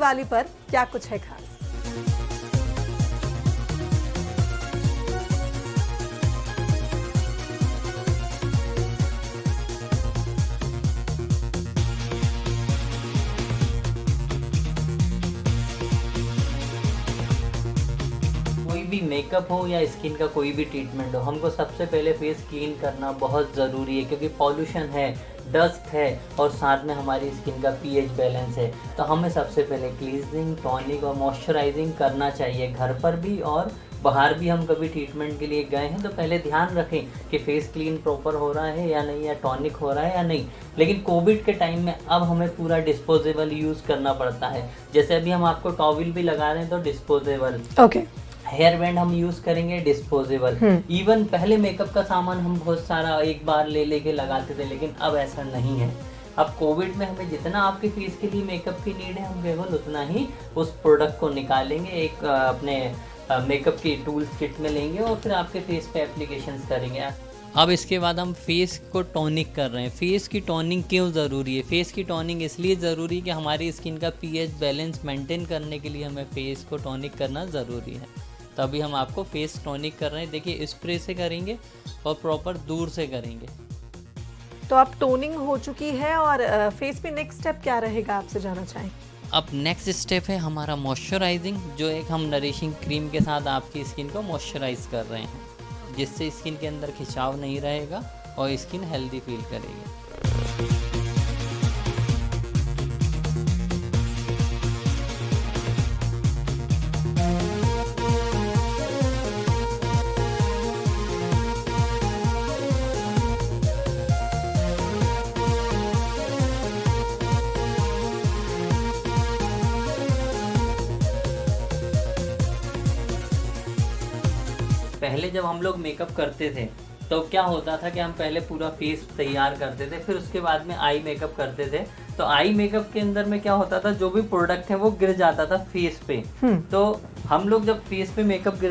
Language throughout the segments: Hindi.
दिवाली पर क्या कुछ है खास। कोई भी मेकअप हो या स्किन का कोई भी ट्रीटमेंट हो, हमको सबसे पहले फेस क्लीन करना बहुत ज़रूरी है, क्योंकि पॉल्यूशन है, डस्ट है और साथ में हमारी स्किन का पीएच बैलेंस है। तो हमें सबसे पहले क्लींजिंग, टॉनिक और मॉइस्चराइजिंग करना चाहिए, घर पर भी और बाहर भी। हम कभी ट्रीटमेंट के लिए गए हैं तो पहले ध्यान रखें कि फेस क्लीन प्रॉपर हो रहा है या नहीं, या टॉनिक हो रहा है या नहीं। लेकिन कोविड के टाइम में अब हमें पूरा डिस्पोजेबल यूज़ करना पड़ता है। जैसे अभी हम आपको टॉवल भी लगा रहे हैं तो डिस्पोजेबल, ओके हेयर बैंड हम यूज करेंगे डिस्पोजेबल। इवन पहले मेकअप का सामान हम बहुत सारा एक बार ले लेके लगाते थे, लेकिन अब ऐसा नहीं है। अब कोविड में हमें जितना आपके फेस के लिए मेकअप की नीड है, हम केवल उतना ही उस प्रोडक्ट को निकालेंगे, एक अपने मेकअप की टूल्स किट में लेंगे और फिर आपके फेस पे एप्लीकेशंस करेंगे। अब इसके बाद हम फेस को टॉनिक कर रहे हैं। फेस की टॉनिक क्यों ज़रूरी है? फेस की टॉनिक इसलिए ज़रूरी है कि हमारी स्किन का पीएच बैलेंस मेंटेन करने के लिए हमें फेस को टॉनिक करना ज़रूरी है। तो अभी हम आपको फेस टॉनिक कर रहे हैं। देखिए, स्प्रे से करेंगे और प्रॉपर दूर से करेंगे। तो अब टोनिंग हो चुकी है और फेस पे नेक्स्ट स्टेप क्या रहेगा, आपसे जानना चाहें। अब नेक्स्ट स्टेप है हमारा मॉइस्चराइजिंग, जो एक हम नरिशिंग क्रीम के साथ आपकी स्किन को मॉइस्चराइज कर रहे हैं, जिससे स्किन के अंदर खिंचाव नहीं रहेगा और स्किन हेल्दी फील करेगी। पहले जब हम लोग मेकअप करते थे तो क्या होता था कि हम पहले पूरा फेस तैयार करते थे, फिर उसके बाद में आई मेकअप करते थे। तो आई मेकअप के अंदर में क्या होता था, जो भी प्रोडक्ट है वो गिर जाता था फेस पे। तो हम लोग जब फेस पे मेकअप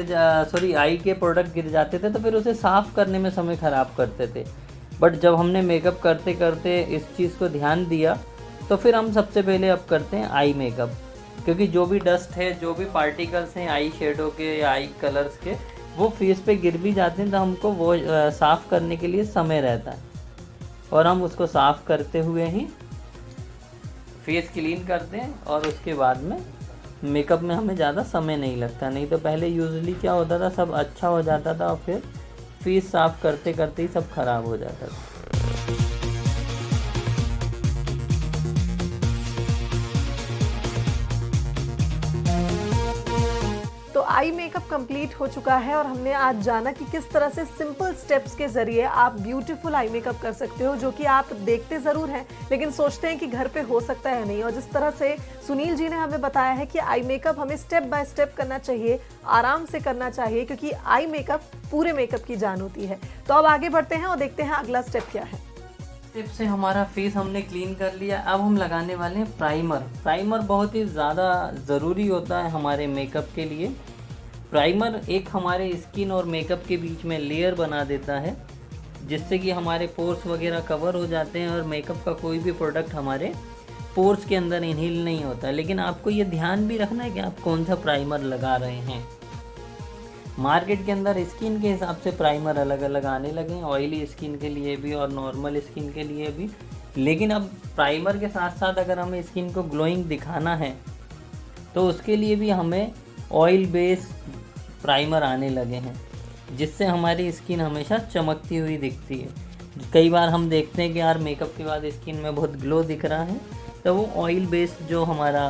आई के प्रोडक्ट गिर जाते थे तो फिर उसे साफ करने में समय खराब करते थे। बट जब हमने मेकअप करते करते इस चीज़ को ध्यान दिया तो फिर हम सबसे पहले अब करते हैं आई मेकअप, क्योंकि जो भी डस्ट है, जो भी पार्टिकल्स हैं आई शेडो के या आई कलर्स के, वो फेस पे गिर भी जाते हैं तो हमको वो साफ़ करने के लिए समय रहता है, और हम उसको साफ़ करते हुए ही फेस क्लीन करते हैं। और उसके बाद में मेकअप में हमें ज़्यादा समय नहीं लगता। नहीं तो पहले यूजुअली क्या होता था, सब अच्छा हो जाता था और फिर फेस साफ़ करते करते ही सब खराब हो जाता था। तो आई मेकअप कंप्लीट हो चुका है और हमने आज जाना कि किस तरह से सिंपल स्टेप्स के जरिए आप ब्यूटीफुल आई मेकअप कर सकते हो, जो कि आप देखते ज़रूर हैं लेकिन सोचते हैं कि घर पे हो सकता है नहीं। और जिस तरह से सुनील जी ने हमें बताया है कि आई मेकअप हमें स्टेप बाय स्टेप करना चाहिए, आराम से करना चाहिए, क्योंकि आई मेकअप पूरे मेकअप की जान होती है। तो अब आगे बढ़ते हैं और देखते हैं अगला स्टेप क्या है। टिप से हमारा फेस हमने क्लीन कर लिया। अब हम लगाने वाले हैं प्राइमर। प्राइमर बहुत ही ज़्यादा ज़रूरी होता है हमारे मेकअप के लिए। प्राइमर एक हमारे स्किन और मेकअप के बीच में लेयर बना देता है, जिससे कि हमारे पोर्स वगैरह कवर हो जाते हैं और मेकअप का कोई भी प्रोडक्ट हमारे पोर्स के अंदर इनहेल नहीं होता। लेकिन आपको ये ध्यान भी रखना है कि आप कौन सा प्राइमर लगा रहे हैं। मार्केट के अंदर स्किन के हिसाब से प्राइमर अलग अलग आने लगे हैं, ऑयली स्किन के लिए भी और नॉर्मल स्किन के लिए भी। लेकिन अब प्राइमर के साथ साथ अगर हमें स्किन को ग्लोइंग दिखाना है तो उसके लिए भी हमें ऑयल बेस्ड प्राइमर आने लगे हैं, जिससे हमारी स्किन हमेशा चमकती हुई दिखती है। कई बार हम देखते हैं कि यार मेकअप के बाद स्किन में बहुत ग्लो दिख रहा है, तो वो ऑयल बेस्ड जो हमारा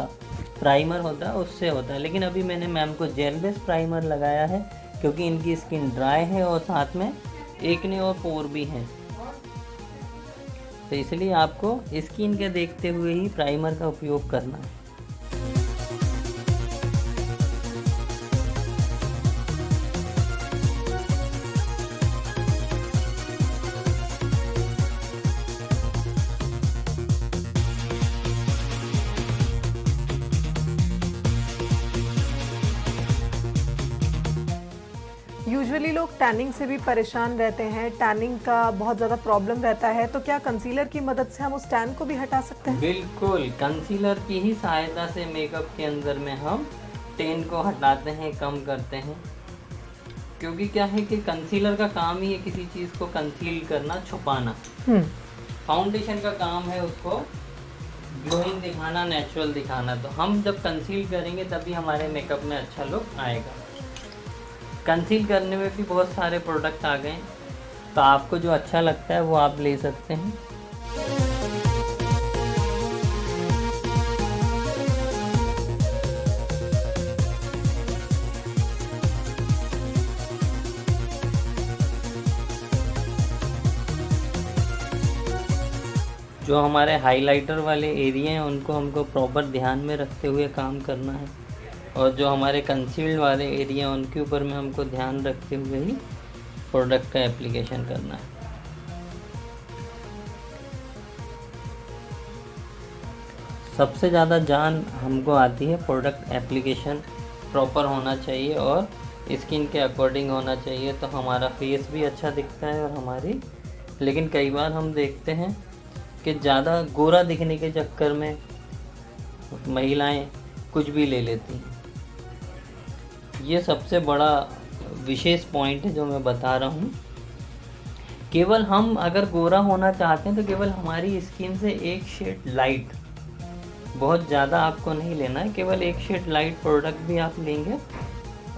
प्राइमर होता है उससे होता है। लेकिन अभी मैंने मैम को जेल बेस्ड प्राइमर लगाया है, क्योंकि इनकी स्किन ड्राई है और साथ में एक्ने और पोर भी हैं, तो इसलिए आपको स्किन के देखते हुए ही प्राइमर का उपयोग करना है। यूजुअली लोग टैनिंग से भी परेशान रहते हैं, टैनिंग का बहुत ज़्यादा प्रॉब्लम रहता है, तो क्या कंसीलर की मदद से हम उस टैन को भी हटा सकते हैं? बिल्कुल, कंसीलर की ही सहायता से मेकअप के अंदर में हम टैन को हटाते हैं, कम करते हैं। क्योंकि क्या है कि कंसीलर का काम ही है किसी चीज़ को कंसील करना, छुपाना। फाउंडेशन का काम है उसको ग्लोइंग दिखाना, नेचुरल दिखाना। तो हम जब कंसील करेंगे तभी हमारे मेकअप में अच्छा लुक आएगा। कंसील करने में भी बहुत सारे प्रोडक्ट आ गए, तो आपको जो अच्छा लगता है वो आप ले सकते हैं। जो हमारे हाइलाइटर वाले एरिया हैं उनको हमको प्रॉपर ध्यान में रखते हुए काम करना है, और जो हमारे कंसील्ड वाले एरिया हैं उनके ऊपर में हमको ध्यान रखते हुए ही प्रोडक्ट का एप्लीकेशन करना है। सबसे ज़्यादा जान हमको आती है प्रोडक्ट एप्लीकेशन प्रॉपर होना चाहिए और स्किन के अकॉर्डिंग होना चाहिए, तो हमारा फेस भी अच्छा दिखता है और हमारी। लेकिन कई बार हम देखते हैं कि ज़्यादा गोरा दिखने के चक्कर में महिलाएं कुछ भी ले लेती हैं। ये सबसे बड़ा विशेष पॉइंट है जो मैं बता रहा हूँ। केवल हम अगर गोरा होना चाहते हैं तो केवल हमारी स्किन से एक शेड लाइट, बहुत ज़्यादा आपको नहीं लेना है, केवल एक शेड लाइट प्रोडक्ट भी आप लेंगे,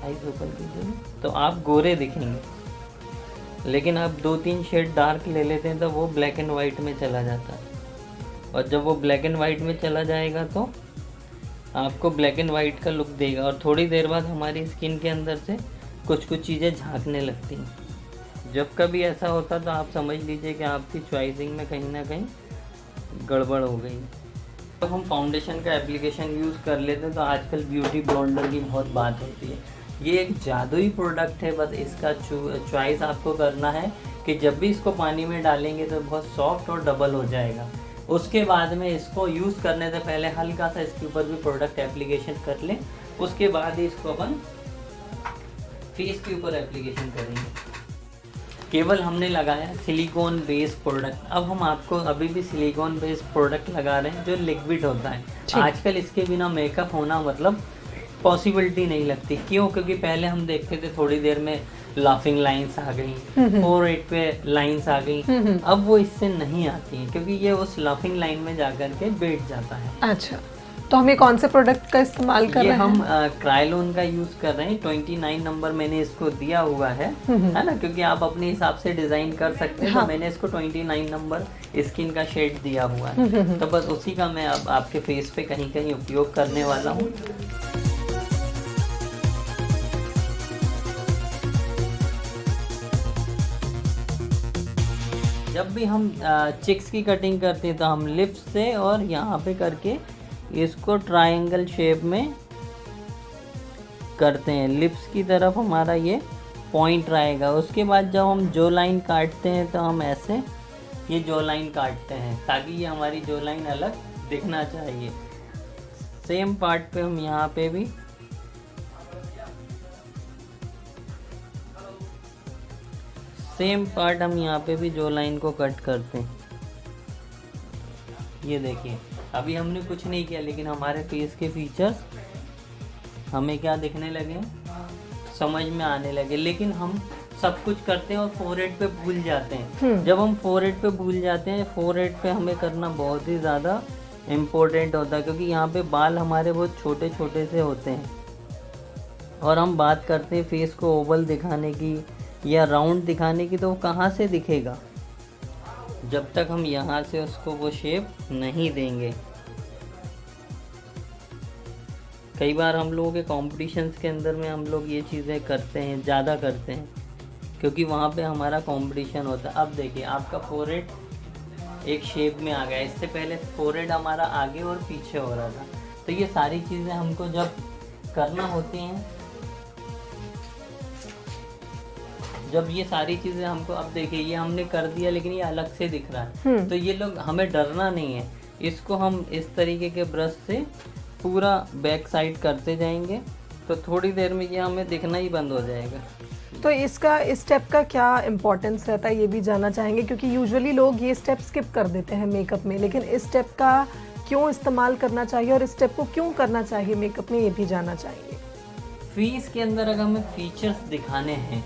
आइज ओपन कीजिए, तो आप गोरे दिखेंगे। लेकिन आप 2-3 शेड डार्क ले लेते हैं तो वो ब्लैक एंड वाइट में चला जाता है, और जब वो ब्लैक एंड वाइट में चला जाएगा तो आपको ब्लैक एंड वाइट का लुक देगा, और थोड़ी देर बाद हमारी स्किन के अंदर से कुछ कुछ चीज़ें झांकने लगती हैं। जब कभी ऐसा होता तो आप समझ लीजिए कि आपकी चॉइसिंग में कहीं ना कहीं गड़बड़ हो गई। जब हम फाउंडेशन का एप्लीकेशन यूज़ कर लेते हैं तो आजकल ब्यूटी ब्लॉन्डर की बहुत बात होती है। ये एक जादुई प्रोडक्ट है, बस इसका चॉइस आपको करना है कि जब भी इसको पानी में डालेंगे तो बहुत सॉफ्ट और डबल हो जाएगा। उसके बाद में इसको यूज़ करने से पहले हल्का सा इसके ऊपर भी प्रोडक्ट एप्लीकेशन कर लें, उसके बाद ही इसको अपन फेस के ऊपर एप्लीकेशन करेंगे। केवल हमने लगाया सिलिकॉन बेस्ड प्रोडक्ट, अब हम आपको अभी भी सिलिकॉन बेस्ड प्रोडक्ट लगा रहे हैं जो लिक्विड होता है। आजकल इसके बिना मेकअप होना मतलब पॉसिबिलिटी नहीं लगती। क्यों? क्योंकि पहले हम देखते थे थोड़ी देर में लाफिंग लाइंस आ गई, फोरहेड पे लाइंस आ गई, अब वो इससे नहीं आती हैं क्योंकि ये उस लाफिंग लाइन में जाकर के बैठ जाता है। अच्छा, तो हमें कौन से प्रोडक्ट का इस्तेमाल कर रहे हैं? हम क्रायोलॉन का यूज कर रहे हैं। 29 नंबर मैंने इसको दिया हुआ है ना, क्योंकि आप अपने हिसाब से डिजाइन कर सकते हैं। हाँ। तो मैंने इसको 29 नंबर स्किन का शेड दिया हुआ है, तो बस उसी का मैं अब आपके फेस पे कहीं कहीं उपयोग करने वाला हूँ। जब भी हम चिक्स की कटिंग करते हैं तो हम लिप्स से और यहाँ पे करके इसको ट्रायंगल शेप में करते हैं। लिप्स की तरफ हमारा ये पॉइंट रहेगा। उसके बाद जब हम जो लाइन काटते हैं तो हम ऐसे ये जो लाइन काटते हैं ताकि ये हमारी जो लाइन अलग दिखना चाहिए। सेम पार्ट पे हम यहाँ पे भी सेम पार्ट हम यहाँ पे भी जो लाइन को कट करते हैं। ये देखिए, अभी हमने कुछ नहीं किया लेकिन हमारे फेस के फीचर्स हमें क्या दिखने लगे, समझ में आने लगे। लेकिन हम सब कुछ करते हैं और फोरहेड पे भूल जाते हैं। जब हम फोरहेड पे भूल जाते हैं, फोरहेड पे हमें करना बहुत ही ज़्यादा इम्पोर्टेंट होता है क्योंकि यहाँ पे बाल हमारे बहुत छोटे छोटे से होते हैं। और हम बात करते हैं फेस को ओवल दिखाने की या राउंड दिखाने की, तो वो कहाँ से दिखेगा जब तक हम यहाँ से उसको वो शेप नहीं देंगे। कई बार हम लोगों के कॉम्पिटिशन्स के अंदर में हम लोग ये चीज़ें करते हैं, ज़्यादा करते हैं क्योंकि वहाँ पे हमारा कंपटीशन होता है। अब देखिए, आपका फोरहेड एक शेप में आ गया। इससे पहले फोरहेड हमारा आगे और पीछे हो रहा था। तो ये सारी चीज़ें हमको जब करना होती हैं, जब ये सारी चीज़ें हमको, अब देखिए ये हमने कर दिया लेकिन ये अलग से दिख रहा है। तो ये लोग, हमें डरना नहीं है। इसको हम इस तरीके के ब्रश से पूरा बैक साइड करते जाएंगे तो थोड़ी देर में ये हमें दिखना ही बंद हो जाएगा। तो इसका इस स्टेप का क्या इम्पोर्टेंस रहता है ये भी जानना चाहेंगे, क्योंकि यूजुअली लोग ये स्टेप स्किप कर देते हैं मेकअप में, लेकिन इस स्टेप का क्यों इस्तेमाल करना चाहिए और इस स्टेप को क्यों करना चाहिए मेकअप में, ये भी जानना चाहेंगे। फेस के अंदर अगर हमें फीचर्स दिखाने हैं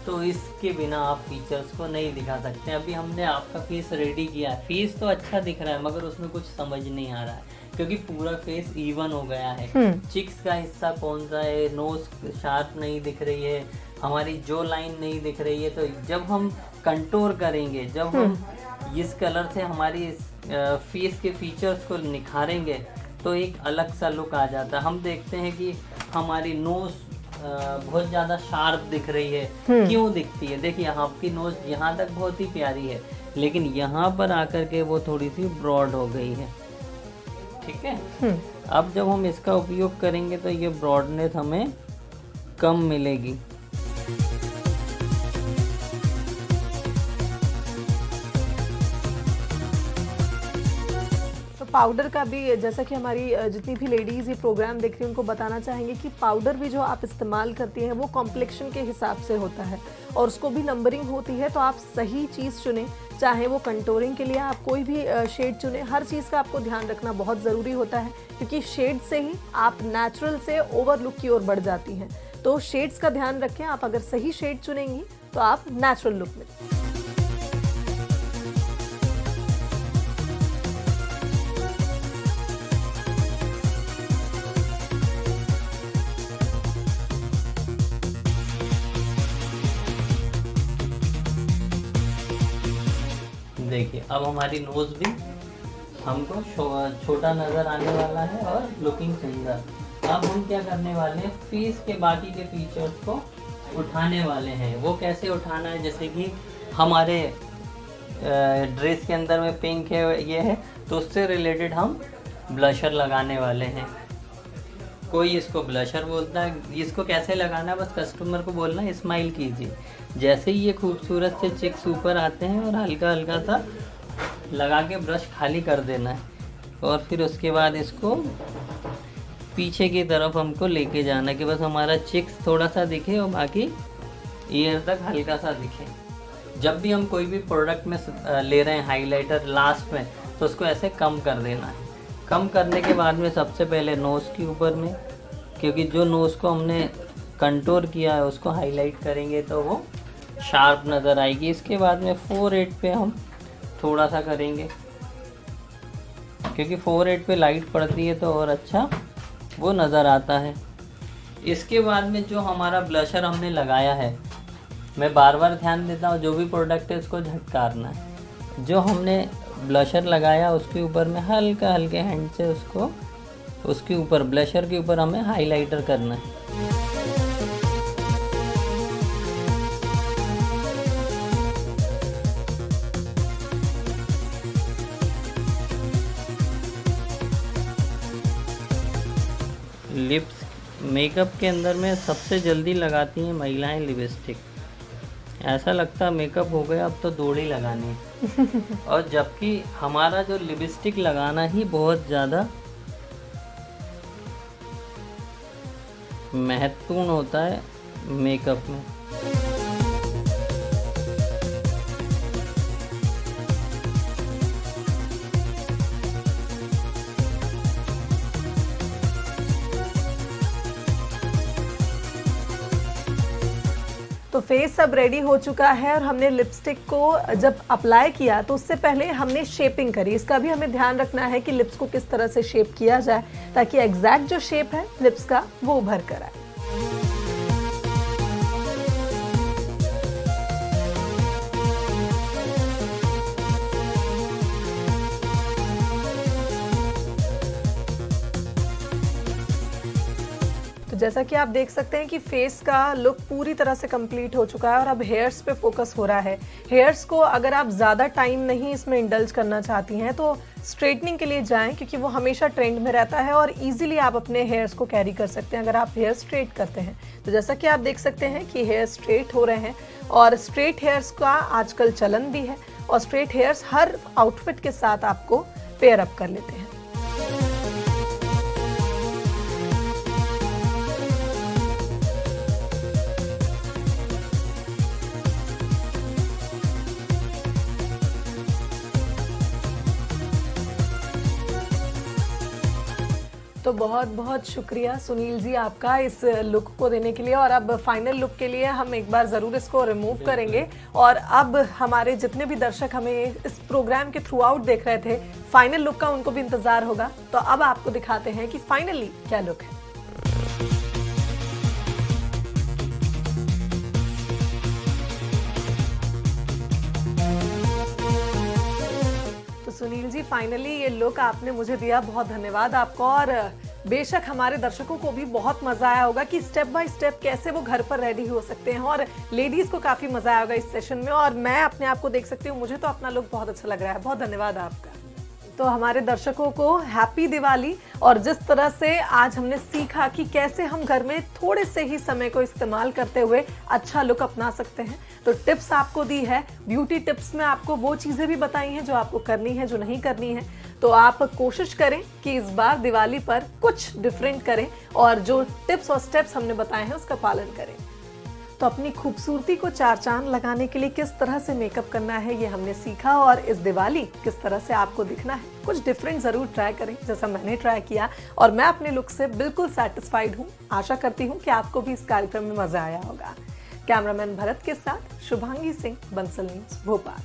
तो इसके बिना आप फीचर्स को नहीं दिखा सकते। अभी हमने आपका फेस रेडी किया है, फेस तो अच्छा दिख रहा है मगर उसमें कुछ समझ नहीं आ रहा है क्योंकि पूरा फेस इवन हो गया है। चिक्स का हिस्सा कौन सा है, नोज शार्प नहीं दिख रही है, हमारी जो लाइन नहीं दिख रही है। तो जब हम कंटूर करेंगे, जब हम इस कलर से हमारी फेस के फीचर्स को निखारेंगे तो एक अलग सा लुक आ जाता है। हम देखते हैं कि हमारी नोज बहुत ज़्यादा शार्प दिख रही है, क्यों दिखती है? देखिए आपकी नोज यहाँ तक बहुत ही प्यारी है लेकिन यहाँ पर आकर के वो थोड़ी सी ब्रॉड हो गई है, ठीक है। अब जब हम इसका उपयोग करेंगे तो ये ब्रॉडनेस हमें कम मिलेगी। पाउडर का भी, जैसा कि हमारी जितनी भी लेडीज़ ये प्रोग्राम देख रही हैं उनको बताना चाहेंगे कि पाउडर भी जो आप इस्तेमाल करती हैं वो कॉम्प्लेक्शन के हिसाब से होता है और उसको भी नंबरिंग होती है। तो आप सही चीज़ चुनें, चाहे वो कंटूरिंग के लिए आप कोई भी शेड चुनें। हर चीज़ का आपको ध्यान रखना बहुत ज़रूरी होता है क्योंकि शेड से ही आप नेचुरल से ओवर लुक की ओर बढ़ जाती हैं। तो शेड्स का ध्यान रखें, आप अगर सही शेड चुनेंगी तो आप नेचुरल लुक में। देखिए अब हमारी नोज भी हमको छोटा नज़र आने वाला है और लुकिंग सुंदर। अब हम क्या करने वाले हैं, फेस के बाकी के फीचर्स को उठाने वाले हैं। वो कैसे उठाना है, जैसे कि हमारे ड्रेस के अंदर में पिंक है, ये है, तो उससे रिलेटेड हम ब्लशर लगाने वाले हैं। कोई इसको ब्लशर बोलता है, इसको कैसे लगाना है बस कस्टमर को बोलना है स्माइल कीजिए। जैसे ही ये खूबसूरत से चिक्स ऊपर आते हैं और हल्का हल्का सा लगा के ब्रश खाली कर देना है और फिर उसके बाद इसको पीछे की तरफ हमको लेके जाना है कि बस हमारा चिक्स थोड़ा सा दिखे और बाकी ईयर तक हल्का सा दिखे। जब भी हम कोई भी प्रोडक्ट में ले रहे हैं हाइलाइटर लास्ट में, तो उसको ऐसे कम कर देना है। कम करने के बाद में सबसे पहले नोज़ के ऊपर में, क्योंकि जो नोज़ को हमने कंटूर किया है उसको हाईलाइट करेंगे तो वो शार्प नज़र आएगी। इसके बाद में फोरहेड पे हम थोड़ा सा करेंगे क्योंकि फोरहेड पे लाइट पड़ती है तो और अच्छा वो नज़र आता है। इसके बाद में जो हमारा ब्लशर हमने लगाया है, मैं बार बार ध्यान देता हूँ जो भी प्रोडक्ट है उसको झटकारना है। जो हमने ब्लशर लगाया उसके ऊपर में हल्का हल्के हैंड से उसको उसके ऊपर ब्लशर के ऊपर हमें हाइलाइटर करना है। लिप्स मेकअप के अंदर में सबसे जल्दी लगाती हैं महिलाएं लिपस्टिक। ऐसा लगता है मेकअप हो गया अब तो दौड़ी लगानी है और जबकि हमारा जो लिपस्टिक लगाना ही बहुत ज़्यादा महत्वपूर्ण होता है मेकअप में। तो फेस अब रेडी हो चुका है और हमने लिपस्टिक को जब अप्लाई किया तो उससे पहले हमने शेपिंग करी। इसका भी हमें ध्यान रखना है कि लिप्स को किस तरह से शेप किया जाए ताकि एग्जैक्ट जो शेप है लिप्स का वो उभर कर आए। जैसा कि आप देख सकते हैं कि फेस का लुक पूरी तरह से कंप्लीट हो चुका है और अब हेयर्स पे फोकस हो रहा है। हेयर्स को अगर आप ज़्यादा टाइम नहीं इसमें इंडल्ज करना चाहती हैं तो स्ट्रेटनिंग के लिए जाएं क्योंकि वो हमेशा ट्रेंड में रहता है और इजीली आप अपने हेयर्स को कैरी कर सकते हैं अगर आप हेयर स्ट्रेट करते हैं। तो जैसा कि आप देख सकते हैं कि हेयर स्ट्रेट हो रहे हैं और स्ट्रेट हेयर्स का आजकल चलन भी है और स्ट्रेट हेयर्स हर आउटफिट के साथ आपको पेयर अप कर लेते हैं। तो बहुत बहुत शुक्रिया सुनील जी आपका इस लुक को देने के लिए। और अब फाइनल लुक के लिए हम एक बार ज़रूर इसको रिमूव करेंगे। और अब हमारे जितने भी दर्शक हमें इस प्रोग्राम के थ्रू आउट देख रहे थे, फाइनल लुक का उनको भी इंतज़ार होगा। तो अब आपको दिखाते हैं कि फाइनली क्या लुक है। तो सुनील जी, फाइनली ये लुक आपने मुझे दिया, बहुत धन्यवाद आपका। और बेशक हमारे दर्शकों को भी बहुत मजा आया होगा कि स्टेप बाय स्टेप कैसे वो घर पर रेडी हो सकते हैं। और लेडीज को काफी मजा आया होगा इस सेशन में। और मैं अपने आप को देख सकती हूँ, मुझे तो अपना लुक बहुत अच्छा लग रहा है। बहुत धन्यवाद आपका। तो हमारे दर्शकों को हैप्पी दिवाली। और जिस तरह से आज हमने सीखा कि कैसे हम घर में थोड़े से ही समय को इस्तेमाल करते हुए अच्छा लुक अपना सकते हैं, तो टिप्स आपको दी है। ब्यूटी टिप्स में आपको वो चीज़ें भी बताई हैं जो आपको करनी है, जो नहीं करनी है। तो आप कोशिश करें कि इस बार दिवाली पर कुछ डिफरेंट करें और जो टिप्स और स्टेप्स हमने बताए हैं उसका पालन करें। तो अपनी खूबसूरती को चार चांद लगाने के लिए किस तरह से मेकअप करना है ये हमने सीखा। और इस दिवाली किस तरह से आपको दिखना है, कुछ डिफरेंट ज़रूर ट्राई करें जैसा मैंने ट्राई किया। और मैं अपने लुक से बिल्कुल सेटिस्फाइड हूँ। आशा करती हूँ कि आपको भी इस कार्यक्रम में मज़ा आया होगा। कैमरामैन भरत के साथ शुभांगी सिंह, बंसल न्यूज़, भोपाल।